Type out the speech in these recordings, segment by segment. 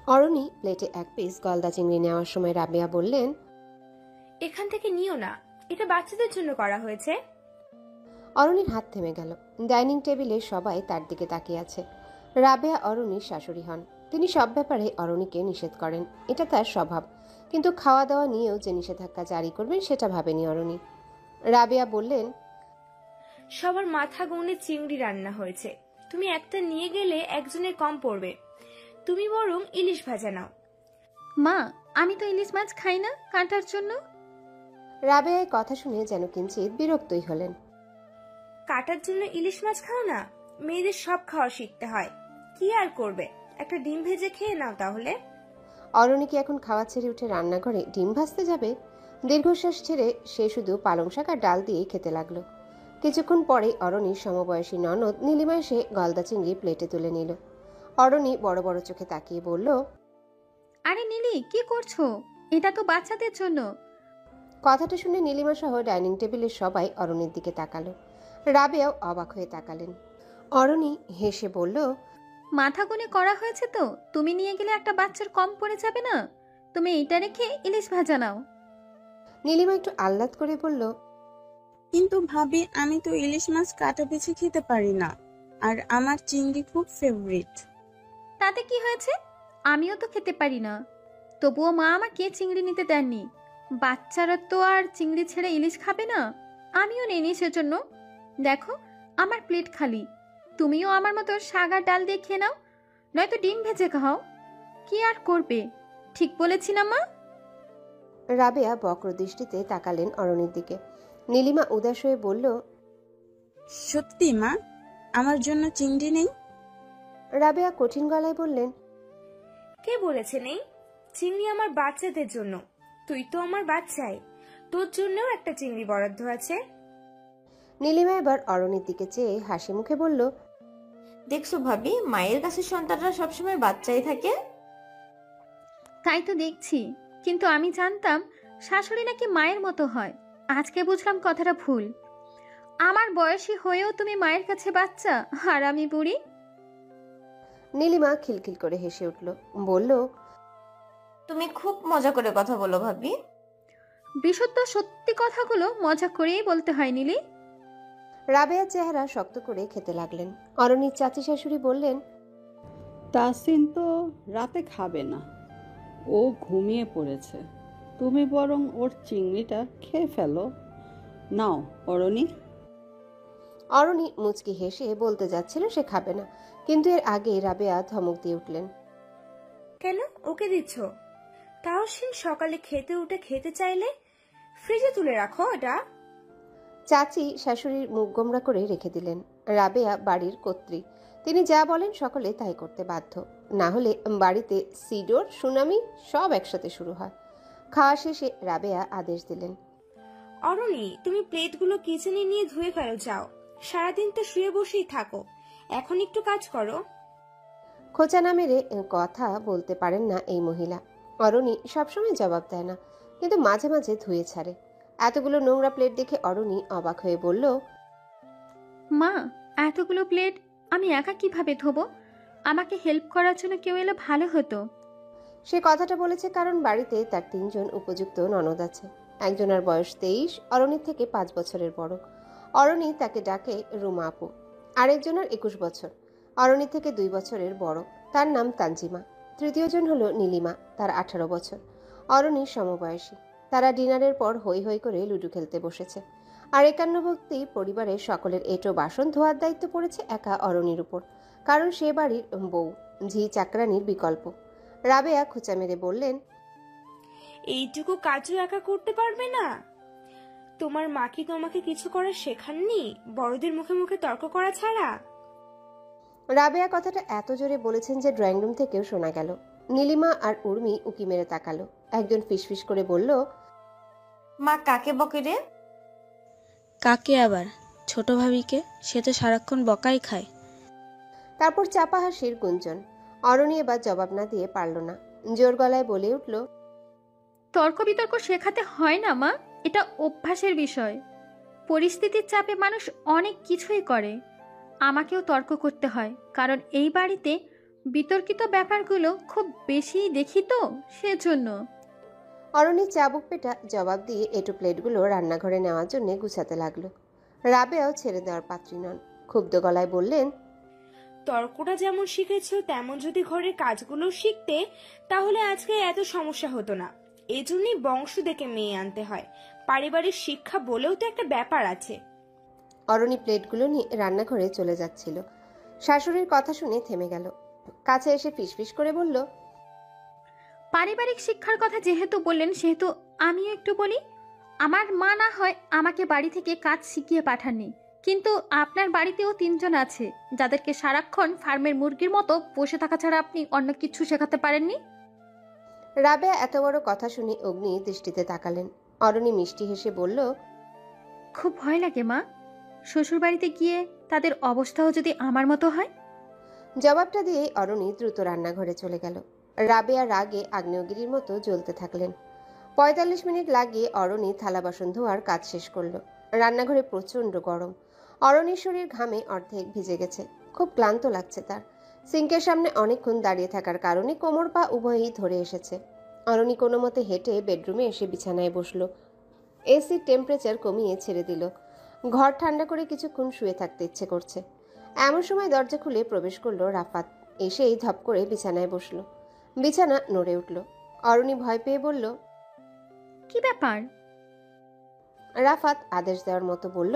অরণি প্লেটে এক পিস গলদা চিংড়ি নেওয়ার সময় রাবেয়া বললেন, এখান থেকে নিও না, এটা বাচ্চাদের জন্য করা হয়েছে। অরণির হাত থেমে গেল। ডাইনিং টেবিলে সবাই তার দিকে তাকিয়ে আছে। রাবেয়া অরণির শাশুড়ি হন। তিনি সব ব্যাপারে অরণিকে নিষেধ করেন, এটা তার স্বভাব। কিন্তু খাওয়া দাওয়া নিয়েও যে নিষেধাজ্ঞা জারি করবেন সেটা ভাবেনি অরণি। রাবেয়া বললেন, সবার মাথা গৌনে চিংড়ি রান্না হয়েছে, তুমি একটা নিয়ে গেলে একজনের কম পড়বে। তুমি বরং ইলিশ ভাজা নাও। মা, আমি তো ইলিশ মাছ খাই না কাঁটার জন্য। রাবেয়ার কথা শুনে যেন কিঞ্চিত বিরক্তই হলেন। কাটার জন্য ইলিশ মাছ খাও না? মেয়েদের সব খাওয়া শিখতে হয়। কি আর করবে, একটা ডিম ভেজে খেয়ে নাও তাহলে। অরণি কি এখন খাওয়া ছেড়ে উঠে রান্নাঘরে ডিম ভাজতে যাবে? দীর্ঘশ্বাস ছেড়ে সে শুধু পালং শাক আর ডাল দিয়েই খেতে লাগলো। কিছুক্ষণ পরে অরণির সমবয়সী ননদ নীলিমা এসে গলদা চিংড়ি প্লেটে তুলে নিল। অরণি বড় বড় চোখে তাকিয়ে বলল, আরে নীলি, কি করছো? এটা তো বাচ্চাদের জন্য। কথাটা শুনে নীলিমা সহ ডাইনিং টেবিলের সবাই অরণির দিকে তাকালো। রাবেয়াও অবাক হয়ে তাকালেন। অরণি হেসে বলল, মাথা গুনে করা হয়েছে তো, তুমি নিয়ে গেলে একটা বাচ্চার কম পড়ে যাবে না? তুমি এইটা রেখে ইলিশ ভাজা নাও। নীলিমা একটু আহ্লাদ করে বলল, কিন্তু ভাবি, আমি তো ইলিশ মাছ কাটা বেছে খেতে পারি না, আর আমার চিংড়ি খুব ফেভারিট। তাতে কি হয়েছে? আমিও তো খেতে পারি না, তবুও মা আমাকে চিংড়ি নিতে দেননি। বাচ্চারা তো আর চিংড়ি ছেড়ে ইলিশ খাবে না। আমিও নেইনি সেজন্য। দেখো, আমার প্লেট খালি। তুমিও আমার মতো শাক আর ডাল দিয়ে খেয়ে নাও, নয়তো ডিম ভেজে খাও। কি আর করবে, ঠিক বলেছি না মা? রাবেয়া বক্র দৃষ্টিতে তাকালেন অরণির দিকে। নীলিমা উদাস হয়ে বলল, সত্যি মা, আমার জন্য চিংড়ি নেই? রাবেয়া কঠিন গলায় বললেন, কে বলেছে নেই? চিংড়ি আমার বাচ্চাদের জন্য। তুই তো আমার বাচ্চাই, তোর জন্যও একটা চিংড়ি বরাদ্দ আছে। নীলিমা এবার অরণির দিকে চেয়ে হাসি মুখে বলল, দেখছো ভাবি, মায়ের কাছে সন্তানরা সবসময় বাচ্চাই থাকে। তাই তো দেখছি, কিন্তু আমি জানতাম শাশুড়ি নাকি মায়ের মতো হয়। আজকে বুঝলাম কথাটা ভুল। আমার বয়সী হয়েও তুমি মায়ের কাছে বাচ্চা, আর আমি বুড়ি। নীলিমা খিলখিল করে হেসে উঠল, বলল, তুমি খুব মজা করে কথা বলো ভাবি। বিশুদ্ধ সত্যি কথাগুলো মজা করেই বলতে হয় নীলি। রাবেয়ার চেহারা শক্ত করে খেতে লাগলেন। অরণির চাচি শাশুড়ি বললেন, তাসিন তো রাতে খাবে না, ও ঘুমিয়ে পড়েছে। তুমি বরং ওর চিংড়িটা খেয়ে ফেলো। নাও অরণি। অরণি মুচকি হেসে বলতে যাচ্ছিল সে খাবে না, কিন্তু এর আগে রাবেয়া ধমক দিয়ে উঠলেন, কেন ওকে দিচ্ছ? তাহসিন সকালে খেতে উঠে খেতে চাইলে ফ্রিজে তুলে রাখো এটা। চাচি শাশুড়ির মুখ গোমরা করে রেখে দিলেন। রাবেয়া বাড়ির কর্ত্রী, তিনি যা বলেন সকলে তাই করতে বাধ্য, না হলে বাড়িতে সিডোর সুনামি সব একসাথে শুরু হয়। খাওয়া শেষে রাবেয়া আদেশ দিলেন, অরণি, তুমি প্লেটগুলো কিচেনে নিয়ে ধুয়ে ফেলো যাও। সারাদিন তো শুয়ে বসেই থাকো, এখন একটু কাজ করো। খোঁচা না মেরে কথা বলতে পারেন না এই মহিলা। অরণি সবসময় জবাব দেয় না, কিন্তু মাঝে মাঝে ধুয়ে ছাড়ে। এতগুলো নোংরা প্লেট দেখে অরণি অবাক হয়ে বলল, মা, এতগুলো প্লেট আমি একা কিভাবে ধোবো? আমাকে হেল্প করার জন্য কেউ এলে ভালো হতো। সে কথাটা বলেছে কারণ বাড়িতে তার 3 জন উপযুক্ত ননদ আছে। একজনের বয়স 23, অরণির থেকে 5 বছরের বড়। অরণি তাকে ডাকে রুমা আপু। আরেকজনের 21 বছর, অরণির থেকে 2 বছরের বড়, তার নাম তানজিমা। তৃতীয় জন হলো নীলিমা, তার 18 বছর, অরণির সমবয়সী। তারা ডিনারের পর হই হই করে লুডো খেলতে বসেছে। আর একান্নবর্তী পরিবারের সকলের এঁটো বাসন ধোয়ার দায়িত্ব পড়েছে একা অরণির উপর, কারণ সে বাড়ির বউ, ঝি চাকরানির বিকল্প। রাবেয়া খোঁচা মেরে বললেন, এইটুকু কাজও একা করতে পারবে না? তোমার মা কি তোমাকে কিছু করা শেখাননি, বড়দের মুখে মুখে তর্ক করা ছাড়া? রাবেয়া কথাটা এত জোরে বলেছেন যে ড্রয়িং রুম থেকেও শোনা গেল। নীলিমা আর উর্মি উকি মেরে তাকালো। একজন ফিসফিস করে বলল, মা কাকে বকে রে? কাকে আবার? ছোট ভাবিকে, সে তো সারাক্ষণ বকাই খায়। তারপর চাপা হাসির গুঞ্জন। অরণি এবার জবাব না দিয়ে পারল না, জোর গলায় বলে উঠল, তর্ক বিতর্ক শেখাতে হয় না মা, এটা অভ্যাসের বিষয়। পরিস্থিতির চাপে মানুষ অনেক কিছুই করে। আমাকেও তর্ক করতে হয়, কারণ এই বাড়িতে বিতর্কিত ব্যাপারগুলো খুব বেশি দেখি তো সেজন্য। অরণি চাবুক পেটা জবাব দিয়ে এঁটো প্লেটগুলো রান্নাঘরে নেওয়ার জন্য গুছাতে লাগলো। রাবেয়াও ছেড়ে দেওয়ার পাত্রী নন, ক্ষুব্ধ গলায় বললেন, তর্কটা যেমন শিখেছো তেমন যদি ঘরের কাজগুলো শিখতে তাহলে আজকে এত সমস্যা হতো না। এজন্যই বংশ দেখে মেয়ে আনতে হয়, পারিবারিক শিক্ষা বলেও তো একটা ব্যাপার আছে। অরণি প্লেটগুলো নিয়ে রান্নাঘরে চলে যাচ্ছিল। শাশুড়ির কথা শুনে থেমে গেল, কাছে এসে ফিসফিস করে বলল, পারিবারিক শিক্ষার কথা যেহেতু বললেন সেহেতু আমিও একটু বলি। আমার মা না হয় আমাকে বাড়ি থেকে কাজ শিখিয়ে পাঠাননি, কিন্তু আপনার বাড়িতেও 3 জন আছে যাদেরকে সারাক্ষণ ফার্মের মুরগির মতো বসে থাকা ছাড়া আপনি অন্য কিছু শেখাতে পারেননি। রাবেয়া এত বড় কথা শুনে অগ্নি দৃষ্টিতে তাকালেন। অরণি মিষ্টি হেসে বলল, খুব ভয় লাগে মা, শ্বশুর বাড়িতে গিয়ে তাদের অবস্থাও যদি আমার মতো হয়। জবাবটা দিয়ে অরণি দ্রুত রান্নাঘরে চলে গেল। রাবেয়া রাগে আগ্নেয়গিরির মতো জ্বলতে থাকলেন। 45 মিনিট লাগিয়ে অরণি থালা বাসন ধোয়ার কাজ শেষ করলো। রান্নাঘরে প্রচণ্ড গরম। অরণির শরীর ঘামে অর্ধেক ভিজে গেছে, খুব ক্লান্ত লাগছে তার। সিঙ্কের সামনে অনেকক্ষণ দাঁড়িয়ে থাকার কারণে কোমর পা উভয়ই ধরে এসেছে। অরণি কোনো মতে হেঁটে বেডরুমে এসে বিছানায় বসলো। এসির টেম্পারেচার কমিয়ে ছেড়ে দিল। ঘর ঠান্ডা করে কিছুক্ষণ শুয়ে থাকতে ইচ্ছে করছে। এমন সময় দরজা খুলে প্রবেশ করলো রাফাত। এসেই ধপ করে বিছানায় বসলো। বিছানা নড়ে উঠল। অরণি ভয় পেয়ে বলল, কি ব্যাপার? রাফাত আদেশ দেওয়ার মতো বলল,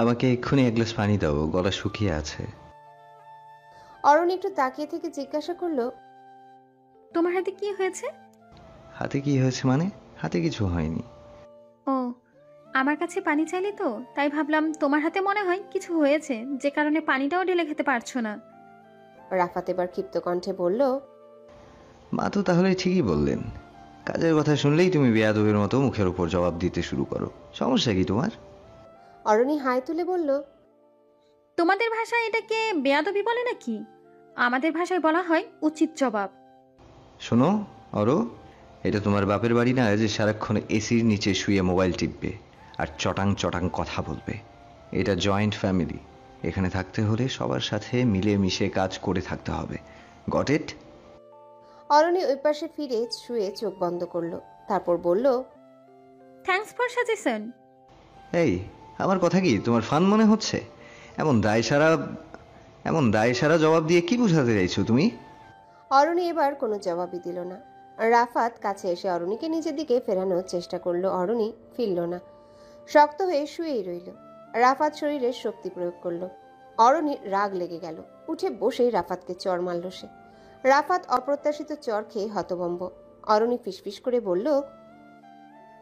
আমাকে এক্ষুনি 1 গ্লাস পানি দাও, গলা শুকিয়ে আছে। অরণি একটু তাকিয়ে থেকে জিজ্ঞাসা করলো, তোমার হাতে কি হয়েছে? হাতে কি হয়েছে মানে? হাতে কিছু হয়নি। ও, আমার কাছে পানি চাইলে তো, তাই ভাবলাম তোমার হাতে মনে হয় কিছু হয়েছে, যে কারণে পানিটাও ঢেলে খেতে পারছো না। রাফাত এবার ক্ষিপ্ত কণ্ঠে বলল, মা তো তাহলে ঠিকই বললেন। কাজের কথা শুনলেই তুমি বেয়াদবের মতো মুখের উপর জবাব দিতে শুরু করো। সমস্যা কি তোমার? অরণি হাই তুলে বলল, তোমাদের ভাষায় এটাকে বেয়াদবি বলে নাকি? আমাদের ভাষায় বলা হয় উচিত জবাব। শোনো অরো, এটা তোমার বাপের বাড়ি না যে সারাক্ষণ এসির নিচে শুয়ে মোবাইল টিপবে আর চটাং চটাং কথা বলবে। এটা জয়েন্ট ফ্যামিলি। এখানে থাকতে হলে সবার সাথে মিলে মিশে কাজ করে থাকতে হবে। Got it? অরণি ওই পাশে ফিরে শুয়ে চোখ বন্ধ করলো, তারপর বলল, থ্যাঙ্কস ফর সাজেশন। এই, আমার কথা কি তোমার ফান মনে হচ্ছে? এমন দায় সারা জবাব দিয়ে কি বোঝাতে চাইছো তুমি? অরণি এবার কোনো জবাবই দিল না। রাফাত কাছে এসে অরণিকে নিজের দিকে ফেরানোর চেষ্টা করলো। অরণি ফিরল না, শক্ত হয়ে শুয়েই রইল। রাফাত শরীরে শক্তি প্রয়োগ করলো। অরণির রাগ লেগে গেল। উঠে বসেই রাফাতকে চড় মারল সে। রাফাত অপ্রত্যাশিত চড় খেয়ে হতভম্ব। অরণি ফিসফিস করে বলল,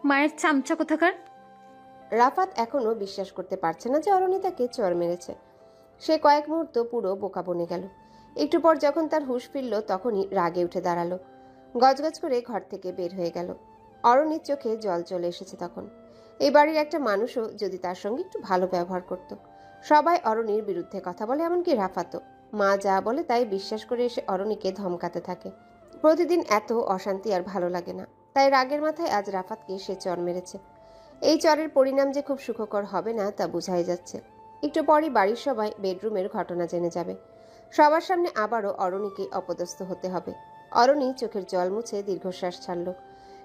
মায়ের চামচা কোথাকার। রাফাত এখনো বিশ্বাস করতে পারছে না যে অরণি তাকে চড় মেরেছে। সে কয়েক মুহূর্ত পুরো বোকা বনে গেল। একটু পর যখন তার হুঁশ ফিরল তখনই রাগে উঠে দাঁড়ালো। গজগজ করে ঘর থেকে বের হয়ে গেল। অরণির চোখে জল চলে এসেছে তখন। এই বাড়ির একটা মানুষও যদি তার সঙ্গে একটু ভালো ব্যবহার করত। সবাই অরণির বিরুদ্ধে কথা বলে, এমনকি রাফাতও। মা যা বলে তাই বিশ্বাস করে এসে অরণিকে ধমকাতে থাকে। প্রতিদিন এত অশান্তি আর ভালো লাগে না। তাই রাগের মাথায় আজ রাফাতকে সে চড় মেরেছে। এই চরের পরিণাম যে খুব সুখকর হবে না তা বোঝাই যাচ্ছে। একটু পরই বাড়ির সবাই বেডরুমের ঘটনা জেনে যাবে। সবার সামনে আবারও অরণিকে অপদস্থ হতে হবে। অরণি চোখের জল মুছে দীর্ঘশ্বাস ছাড়ল।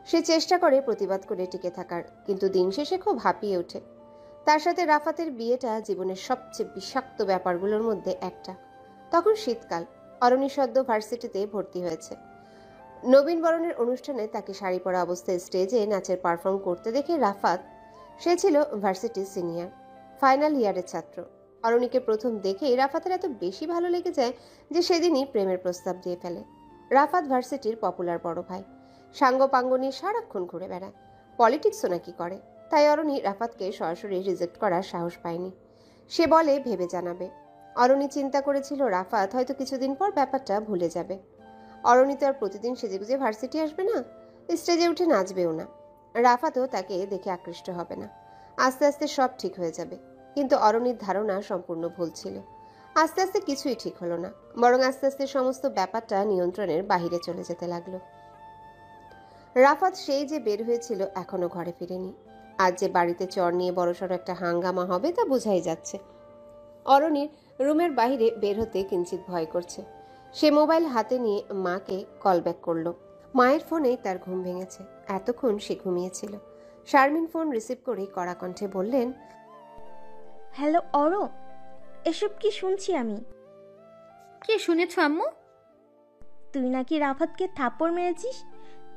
সে চেষ্টা করে প্রতিবাদ করে টিকে থাকার, কিন্তু দিন শেষে খুব হাঁপিয়ে ওঠে। তার সাথে রাফাতের বিয়েটা জীবনের সবচেয়ে বিষাক্ত ব্যাপারগুলোর মধ্যে একটা। তখন শীতকাল। অরণি সদ্য ভার্সিটিতে ভর্তি হয়েছে। নবীন বরণের অনুষ্ঠানে তাকে শাড়ি পরা অবস্থায় স্টেজে নাচের পারফর্ম করতে দেখে রাফাত, সে ছিল ভার্সিটির সিনিয়র, ফাইনাল ইয়ারের ছাত্র। অরণিকে প্রথম দেখেই রাফাতের এত বেশি ভালো লেগে যায় যে সেদিনই প্রেমের প্রস্তাব দিয়ে ফেলে। রাফাত ভার্সিটির পপুলার বড় ভাই, সাঙ্গপাঙ্গ নিয়ে সারাক্ষণ ঘুরে বেড়ায়, পলিটিক্সও নাকি করে। তাই অরণি রাফাতকে সরাসরি রিজেক্ট করার সাহস পায়নি। সে বলে ভেবে জানাবে। অরণি চিন্তা করেছিল রাফাত হয়তো কিছুদিন পর ব্যাপারটা ভুলে যাবে। অরণি তো আর প্রতিদিন সেজেগুজে ভার্সিটি আসবে না, স্টেজে উঠে নাচবেও না। রাফাতও তাকে দেখে আকৃষ্ট হবে না। আস্তে আস্তে সব ঠিক হয়ে যাবে। কিন্তু অরণির ধারণা সম্পূর্ণ ভুল ছিল। আস্তে আস্তে কিছুই ঠিক হলো না, বরং আস্তে আস্তে সমস্ত ব্যাপারটা নিয়ন্ত্রণের বাহিরে চলে যেতে লাগলো। রাফাত সেই যে বের হয়েছিল এখনো ঘরে ফিরেনি। আজ যে বাড়িতে চর নিয়ে বড়সড় একটা হাঙ্গামা হবে তা বোঝাই যাচ্ছে। অরণির রুমের বাইরে বের হতে কিঞ্চিত ভয় করছে। সে মোবাইল হাতে নিয়ে মাকে কল ব্যাক করলো। মায়ের ফোনেই তার ঘুম ভেঙেছে। এতক্ষণ সে ঘুমিয়েছিল। শারমিন ফোন রিসিভ করে কড়া কণ্ঠে বললেন, হ্যালো অরো, এসব কি শুনছি আমি? কি শুনেছো আম্মু? তুই নাকি রাফাতকে থাপ্পড় মেরেছিস।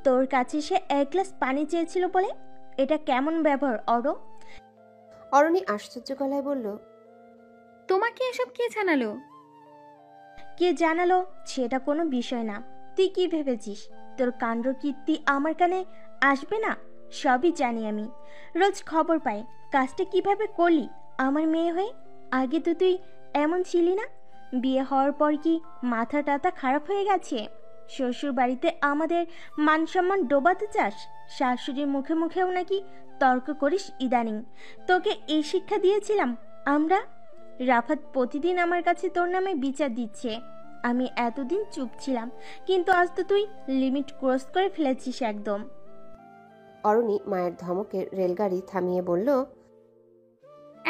তোর কাছে সে 1 গ্লাস পানি চেয়েছিল বলে। এটা কেমন ব্যবহার অরো? অরণি আশ্চর্য গলায় বলল, তোমাকে এসব কে জানালো? কে জানালো সেটা কোনো বিষয় না। তুই কি ভেবেছিস তোর কাণ্ড কীর্তি আমার কানে আসবে না? সবই জানি আমি। রোজ খবর পাই কাজটা কিভাবে করলি আমার মেয়ে হয়ে। আগে তো তুই এমন ছিলি না। বিয়ে হওয়ার পর কি মাথা টাথা খারাপ হয়ে গেছে? শ্বশুর বাড়িতে আমাদের মান সম্মান ডোবাতে চাস? শাশুড়ির মুখে মুখেও নাকি তর্ক করিস ইদানিং। তোকে এই শিক্ষা দিয়েছিলাম আমরা? রাফাত প্রতিদিন আমার কাছে তোর নামে বিচার দিচ্ছে। আমি এতদিন চুপ ছিলাম, কিন্তু আজ তো তুই লিমিট ক্রস করে ফেলেছিস একদম। অরণি মায়ের ধমকের রেলগাড়ি থামিয়ে বলল,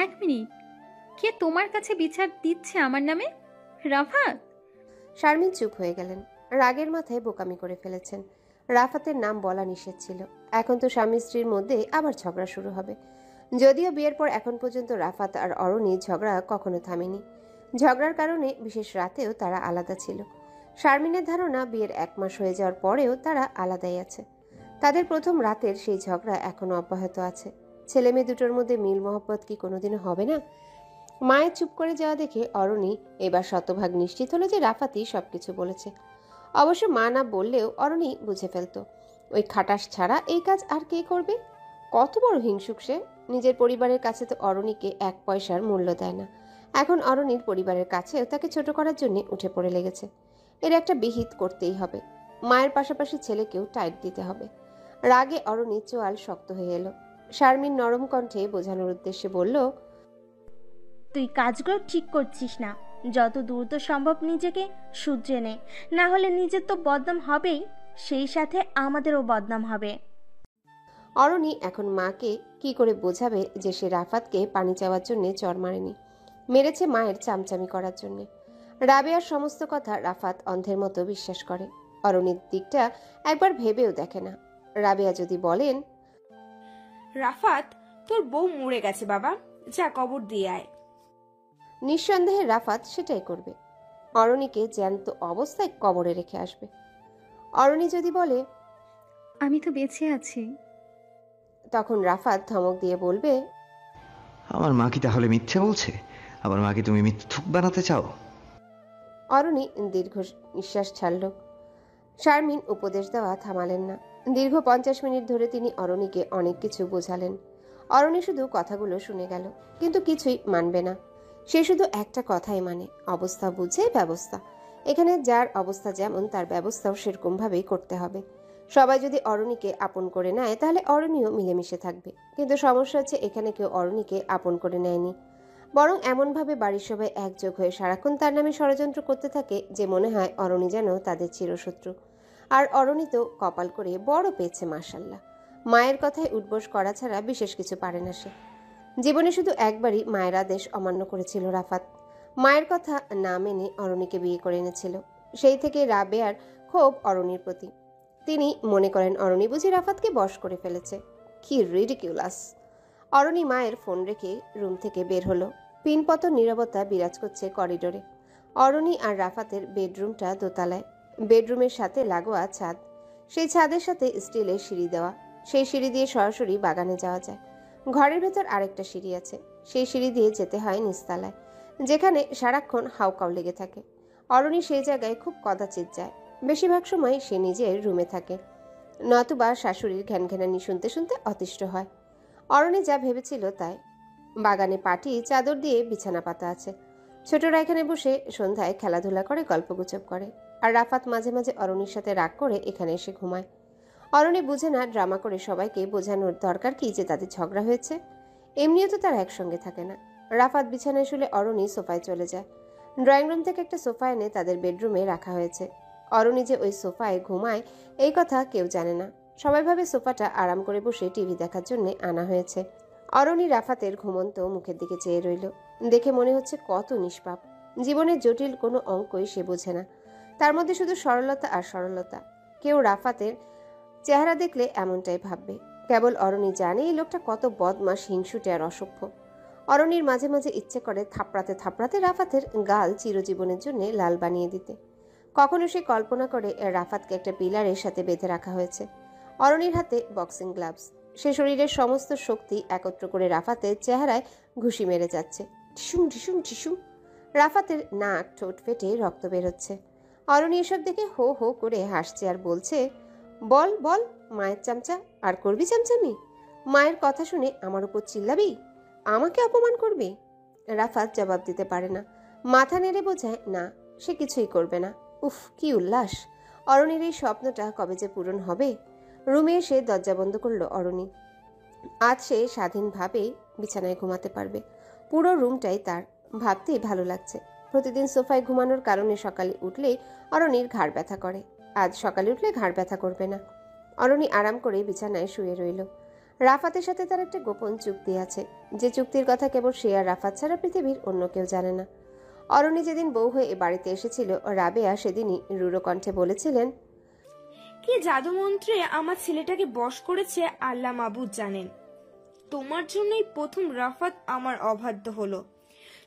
1 মিনিট, কে তোমার কাছে বিচার দিচ্ছে আমার নামে? রাফাত? শারমিন চুপ হয়ে গেলেন। রাগের মাথায় বোকামি করে ফেলেছেন। রাফাতের নাম বলা নিষেধ ছিল। এখন তো স্বামী স্ত্রীর মধ্যে আবার ঝগড়া শুরু হবে। যদিও বিয়ের পর এখন পর্যন্ত রাফাত আর অরণি ঝগড়া কখনো থামেনি। ঝগড়ার কারণে বিশেষ রাতেও তারা আলাদা ছিল। শারমিনের ধারণা বিয়ের 1 মাস হয়ে যাওয়ার পরেও তারা আলাদাই আছে। তাদের প্রথম রাতের সেই ঝগড়া এখনো অব্যাহত আছে। ছেলে মেয়ে দুটোর মধ্যে মিল মহব্বত কি কোনোদিনও হবে না? মায়ের চুপ করে যাওয়া দেখে অরণি এবার শতভাগ নিশ্চিত হলো যে রাফাতই সবকিছু বলেছে। অবশ্য মা না বললেও অরণি বুঝে ফেলত, ওই খাটাস ছাড়া এই কাজ আর কে করবে? কত বড় হিংসুক সে। নিজের পরিবারের কাছে তো অরণিকে 1 পয়সার মূল্য দেয় না। এখন অরণির পরিবারের কাছেও তাকে ছোট করার জন্য উঠে পড়ে লেগেছে। এর একটা বিহিত করতেই হবে। মায়ের পাশাপাশি ছেলেকেও টাইট দিতে হবে। রাগে অরণির চোয়াল শক্ত হয়ে এলো। শারমিন নরম কণ্ঠে বোঝানোর উদ্দেশ্যে বলল, তুই কাজগুলো ঠিক করছিস না। যত দ্রুত সম্ভব নিজেকে শুধরে নে, না হলে নিজের তো বদনাম হবেই, সেই সাথে আমাদেরও বদনাম হবে। অরণি এখন মাকে কি করে বোঝাবে যে সে রাফাতকে পানি চাওয়ার জন্য চর মারেনি, মেরেছে মায়ের চামচামি করার জন্য। রাবেয়ার সমস্ত কথা রাফাত অন্ধের মতো বিশ্বাস করে। অরণির দিকটা একবার ভেবেও দেখে না। রাবেয়া যদি বলেন, রাফাত, তোর বউ মরে গেছে বাবা, যা কবর দিয়ে আয়। নিঃসন্দেহে রাফাত সেটাই করবে। অরণিকে জ্যান্ত অবস্থায় কবরে রেখে আসবে। অরণি যদি বলে, আমি তো বেঁচে আছি, তখন রাফাত ধমক দিয়ে বলবে, আমার মা কি তাহলে মিথ্যে বলছে? আমার মাকে তুমি মিথ্যুক বানাতে চাও? অরণি দীর্ঘ নিঃশ্বাস ছাড়ল। শারমিন উপদেশ দেওয়া থামালেন না। দীর্ঘ 50 মিনিট ধরে তিনি অরণিকে অনেক কিছু বোঝালেন। অরণি শুধু কথাগুলো শুনে গেল, কিন্তু কিছুই মানবে না। সে শুধু একটা কথাই মানে, অবস্থা বুঝে ব্যবস্থা। এখানে যার অবস্থা যেমন তার ব্যবস্থাও সেরকম ভাবেই করতে হবে। সবাই যদি অরণিকে আপন করে নেয় তাহলে অরণিও মিলেমিশে থাকবে। কিন্তু সমস্যা হচ্ছে এখানে কেউ অরণিকে আপন করে নেয়নি, বরং এমনভাবে বাড়ির সবাই একযোগ হয়ে সারাক্ষণ তার নামে ষড়যন্ত্র করতে থাকে যে মনে হয় অরণি যেন তাদের চিরশত্রু। আর অরণি তো কপাল করে বড় পেয়েছে মাশাল্লাহ। মায়ের কথায় উঠবোস করা ছাড়া বিশেষ কিছু পারে না সে। জীবনে শুধু একবারই মায়ের আদেশ অমান্য করেছিল রাফাত। মায়ের কথা না মেনে অরণিকে বিয়ে করে এনেছিল। সেই থেকে রাবেয়ার ক্ষোভ অরণির প্রতি। তিনি মনে করেন অরণি বুঝি রাফাতকে বশ করে ফেলেছে। কি রিডিকিউলাস। অরণি মায়ের ফোন রেখে রুম থেকে বের হলো। পিনপতন নীরবতা বিরাজ করছে করিডোরে। অরণি আর রাফাতের বেডরুমটা দোতলায়। বেডরুমের সাথে লাগোয়া ছাদ। সেই ছাদের সাথে স্টিলের সিঁড়ি দেওয়া। সেই সিঁড়ি দিয়ে সরাসরি বাগানে যাওয়া যায়। ঘরের ভেতর আরেকটা সিঁড়ি আছে। সেই সিঁড়ি দিয়ে যেতে হয় নিচতলায়, যেখানে সারাক্ষণ হাউকাউ লেগে থাকে। অরণি সেই জায়গায় খুব কদাচিৎ যায়। বেশিরভাগ সময় সে নিজের রুমে থাকে, নতুবা শাশুড়ির ঘ্যানঘ্যানানি শুনতে শুনতে অতিষ্ঠ হয়। অরণি যা ভেবেছিল তাই। বাগানে পাটি চাদর দিয়ে বিছানা পাতা আছে। ছোটরা এখানে বসে সন্ধ্যায় খেলাধুলা করে, গল্পগুজব করে। আর রাফাত মাঝে মাঝে অরণির সাথে রাগ করে এখানে এসে ঘুমায়। অরণি বুঝে না ড্রামা করে সবাইকে বোঝানোর দরকার কি যে তাদের ঝগড়া হয়েছে। এমনিও তো তারা একসঙ্গে থাকে না। রাফাত বিছানায় শুলে অরণি সোফায় চলে যায়। ড্রয়িং রুম থেকে একটা সোফা এনে তাদের বেডরুমে রাখা হয়েছে। অরণি যে ওই সোফায় ঘুমায় এই কথা কেউ জানে না। সবাই ভাবে সোফাটা আরাম করে বসে টিভি দেখার জন্য আনা হয়েছে। অরণি রাফাতের ঘুমন্ত মুখের দিকে চেয়ে রইল। দেখে মনে হচ্ছে কত নিষ্পাপ। জীবনের জটিল কোনো অঙ্কই সে বোঝে না। তার মধ্যে শুধু সরলতা আর সরলতা। কেউ রাফাতের চেহারা দেখলে এমনটাই ভাববে। কেবল অরণি জানে এই লোকটা কত বদমাস, হিংসুটে আর অসভ্য। অরণির মাঝে মাঝে ইচ্ছে করে থাপড়াতে থাপড়াতে রাফাতের গাল চিরজীবনের জন্য লাল বানিয়ে দিতে। কখনো সে কল্পনা করে রাফাতকে একটা পিলারের সাথে বেঁধে রাখা হয়েছে। অরণির হাতে বক্সিং গ্লাভস। সে শরীরের সমস্ত শক্তি একত্র করে রাফাতের চেহারায় ঘুষি মেরে যাচ্ছে। টিসুম টিসুম টিসুম। রাফাতের নাক ঠোঁট ফেটে রক্ত বেরোচ্ছে। অরণি এসব দেখে হো হো করে হাসছে আর বলছে, বল বল মায়ের চামচা, আর করবি চামচামি? মায়ের কথা শুনে আমার উপর চিল্লাবি? আমাকে অপমান করবি? রাফাত জবাব দিতে পারে না, মাথা নেড়ে বোঝায় না, সে কিছুই করবে না। উফ, কি উল্লাস! অরণির এই স্বপ্নটা কবে যে পূরণ হবে। রুমে এসে দরজা বন্ধ করলো অরণি। আজ সে স্বাধীনভাবে বিছানায় ঘুমাতে পারবে। পুরো রুমটাই তার। ভাবতেই ভালো লাগছে। প্রতিদিন সোফায় ঘুমানোর কারণে সকালে উঠলেই অরণির ঘাড় ব্যথা করে। আজ সকালে উঠলে ঘাড় ব্যথা করবে না। অরণি আরাম করে বিছানায় শুয়ে রইল। রাফাতের সাথে তার একটা গোপন চুক্তি আছে, যে চুক্তির কথা কেবল সে আর রাফাত ছাড়া পৃথিবীর অন্য কেউ জানে না। অরণি যেদিন বউ হয়ে এ বাড়িতে এসেছিল, রাবেয়া সেদিনই রুড়ো কণ্ঠে বলেছিলেন, কি জাদুমন্ত্রে আমার ছেলেটাকে বশ করেছে আল্লাহ মাবুদ জানেন। তোমার জন্যই প্রথম রাফাত আমার অবাধ্য হলো,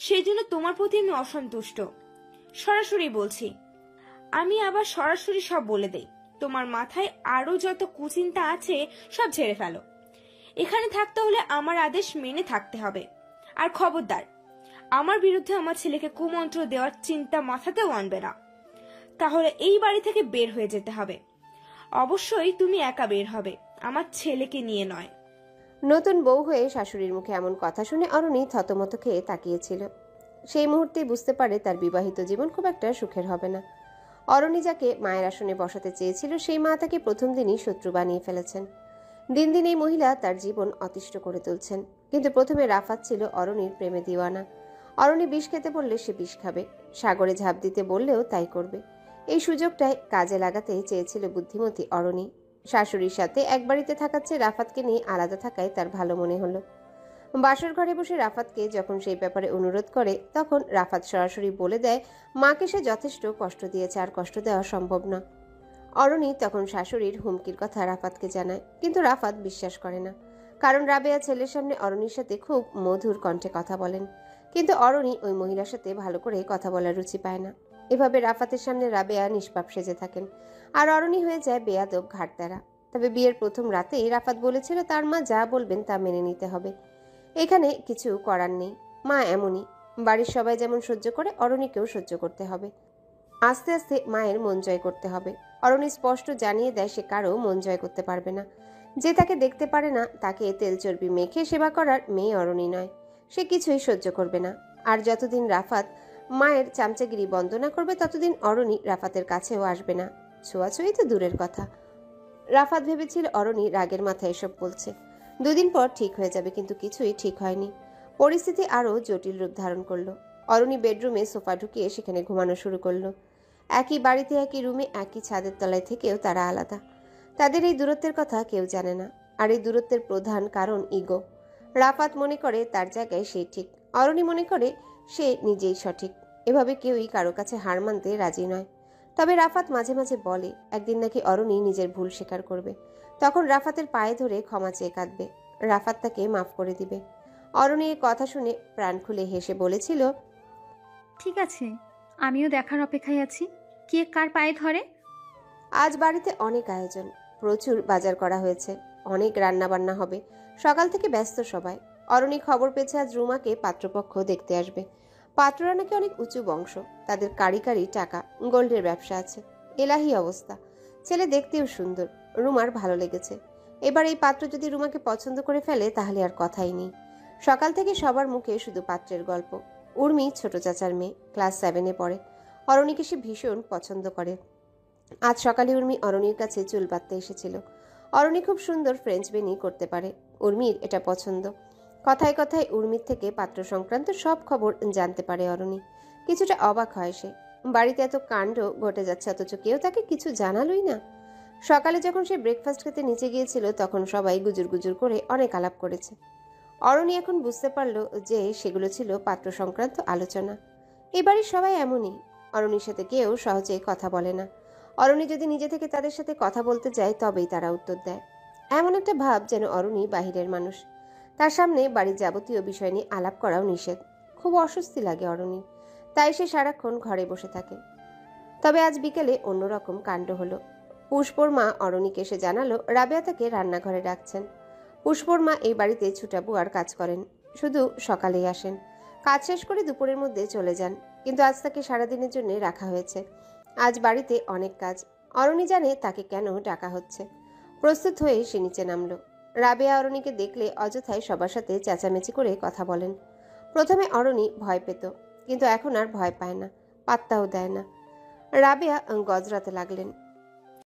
সেই জন্য তোমার প্রতি আমি অসন্তুষ্ট। সরাসরি বলছি, আমি আবার সরাসরি সব বলে দেই। তোমার মাথায় আরো যত কুচিন্তা আছে সব ঝেড়ে ফেলো। এখানে থাকতে হলে আমার আদেশ মেনে থাকতে হবে। আর খবরদার, আমার বিরুদ্ধে আমার ছেলেকে কুমন্ত্র দেওয়ার চিন্তা মাথাতেও আনবে না। তাহলে এই বাড়ি থেকে বের হয়ে যেতে হবে। অবশ্যই তুমি একা বের হবে, আমার ছেলেকে নিয়ে নয়। নতুন বউ হয়ে শাশুড়ির মুখে এমন কথা শুনে অরণি থতমত খেয়ে তাকিয়েছিল। সেই মুহূর্তেই বুঝতে পারে তার বিবাহিত জীবন খুব একটা সুখের হবে না। অরণি যাকে মায়ের আসনে বসাতে চেয়েছিল, সেই মা তাকে প্রথম দিনই শত্রু বানিয়ে ফেলেছেন। দিন দিন এই মহিলা তার জীবন অতিষ্ঠ করে তুলছেন। কিন্তু প্রথমে রাফাত ছিল অরণির প্রেমে দিওয়ানা। অরণি বিষ খেতে বললে সে বিষ খাবে, সাগরে ঝাঁপ দিতে বললেও তাই করবে। এই সুযোগটাই কাজে লাগাতে চেয়েছিল বুদ্ধিমতী অরণি। শাশুড়ির সাথে এক বাড়িতে থাকার চেয়ে রাফাতকে নিয়ে আলাদা থাকায় তার ভালো মনে হলো। বাসর ঘরে বসে রাফাতকে যখন সেই ব্যাপারে অনুরোধ করে, তখন রাফাত সরাসরি বলে দেয় মাকে সে যথেষ্ট কষ্ট দিয়েছে, আর কষ্ট দেওয়া সম্ভব না। অরণি তখন শাশুড়ির হুমকির কথা রাফাতকে জানায়, কিন্তু রাফাত বিশ্বাস করে না। কারণ রাবেয়া ছেলের সামনে অরণির সাথে খুব মধুর কণ্ঠে কথা বলেন, কিন্তু অরণি ওই মহিলার সাথে ভালো করে কথা বলার রুচি পায় না। এভাবে রাফাতের সামনে রাবেয়া নিষ্পাপ সেজে থাকেন, আর অরণি হয়ে যায় বেয়াদব ঘাটতারা। তবে বিয়ের প্রথম রাতেই রাফাত বলেছিল তার মা যা বলবেন তা মেনে নিতে হবে। এখানে কিছু করার নেই, মা এমনই। বাড়ির সবাই যেমন সহ্য করে, অরণিকেও সহ্য করতে হবে। আস্তে আস্তে মায়ের মন জয় করতে হবে। অরণি স্পষ্ট জানিয়ে দেয় সে কারো মন জয় করতে পারবে না। যে তাকে দেখতে পারে না তাকে তেল চর্বি মেখে সেবা করার মেয়ে অরণি নয়। সে কিছুই সহ্য করবে না। আর যতদিন রাফাত মায়ের চামচাগিরি বন্ধ না করবে, ততদিন অরণি রাফাতের কাছেও আসবে না। ছোঁয়াছুঁই তো দূরের কথা। রাফাত ভেবেছিল অরণি রাগের মাথায় এসব বলছে, দুদিন পর ঠিক হয়ে যাবে, কিন্তু কিছুই ঠিক হয়নি। পরিস্থিতি আরও জটিল রূপ ধারণ করলো। অরণি বেডরুমে সোফা ঢুকিয়ে সেখানে ঘুমানো শুরু করলো। একই বাড়িতে একই রুমে একই ছাদের তলায় থেকেও তারা আলাদা। তাদের এই দূরত্বের কথা কেউ জানে না। আর এই দূরত্বের প্রধান কারণ ইগো। রাফাত মনে করে তার জায়গায় সে ঠিক, অরণি মনে করে সে নিজেই সঠিক। এভাবে কেউই কারো কাছে হার মানতে রাজি নয়। তবে রাফাত মাঝে মাঝে বলে একদিন নাকি অরণি নিজের ভুল স্বীকার করবে, তখন রাফাতের পায়ে ধরে ক্ষমা চেয়ে কাঁদবে। রাফাত তাকে মাফ করে দিবে। অরণি এই কথা শুনে প্রাণ খুলে হেসে বলেছিল, ঠিক আছে, আমিও দেখার অপেক্ষায় আছি কে কার পায়ে ধরে। আজ বাড়িতে অনেক আয়োজন, প্রচুর বাজার করা হয়েছে, অনেক রান্না বান্না হবে। সকাল থেকে ব্যস্ত সবাই। অরণি খবর পেয়েছে আজ রুমাকে পাত্রপক্ষ দেখতে আসবে। পাত্ররা নাকি অনেক উঁচু বংশ, তাদের কারি কারি টাকা, গোল্ডের ব্যবসা আছে। এলাহি অবস্থা। ছেলে দেখতেও সুন্দর, রুমার ভালো লেগেছে। এবার এই পাত্র যদি রুমাকে পছন্দ করে ফেলে তাহলে আর কথাই নেই। সকাল থেকে সবার মুখে শুধু পাত্রের গল্প। উর্মি ছোট চাচার মেয়ে, ক্লাস 7-এ পড়ে। অরণিকে সে ভীষণ পছন্দ করে। আজ সকালে উর্মি অরণির কাছে চুল বাঁধতে এসেছিল। অরণি খুব সুন্দর ফ্রেঞ্চ বেনি করতে পারে, উর্মির এটা পছন্দ। কথায় কথায় উর্মির থেকে পাত্র সংক্রান্ত সব খবর জানতে পারে অরণি। কিছুটা অবাক হয় সে। বাড়িতে এত কাণ্ড ঘটে যাচ্ছে, অথচ কেউ তাকে কিছু জানালোই না। সকালে যখন সে ব্রেকফাস্ট খেতে নিচে গিয়েছিল, তখন সবাই গুজুর গুজুর করে অনেক আলাপ করেছে। অরণি এখন বুঝতে পারল যে সেগুলো ছিল পাত্র সংক্রান্ত আলোচনা। এই বাড়ির সবাই এমনই, অরণির সাথে কেউ সহজে কথা বলে না। অরণি যদি নিজে থেকে তাদের সাথে কথা বলতে যায় তবেই তারা উত্তর দেয়। এমন একটা ভাব যেন অরণি বাহিরের মানুষ, তার সামনে বাড়ির যাবতীয় বিষয় নিয়ে আলাপ করাও নিষেধ। খুব অস্বস্তি লাগে অরণি, তাই সে সারাক্ষণ ঘরে বসে থাকে। তবে আজ বিকেলে অন্যরকম কাণ্ড হলো। পুষ্পর মা অরণিকে এসে জানালো রাবেয়া তাকে রান্নাঘরে ডাকছেন। পুষ্পর মা এই বাড়িতে ছুটা বুয়ার কাজ করেন, শুধু সকালেই আসেন, কাজ শেষ করে দুপুরের মধ্যে চলে যান। কিন্তু আজ তাকে সারাদিনের জন্য রাখা হয়েছে। আজ বাড়িতে অনেক কাজ। অরণি জানে তাকে কেন ডাকা হচ্ছে। প্রস্তুত হয়ে সে নিচে নামলো। রাবেয়া অরণিকে দেখলে অযথায় সবার সাথে চেঁচামেচি করে কথা বলেন। প্রথমে অরণি ভয় পেত, কিন্তু এখন আর ভয় পায় না, পাত্তাও দেয় না। রাবেয়া গজরাতে লাগলেন।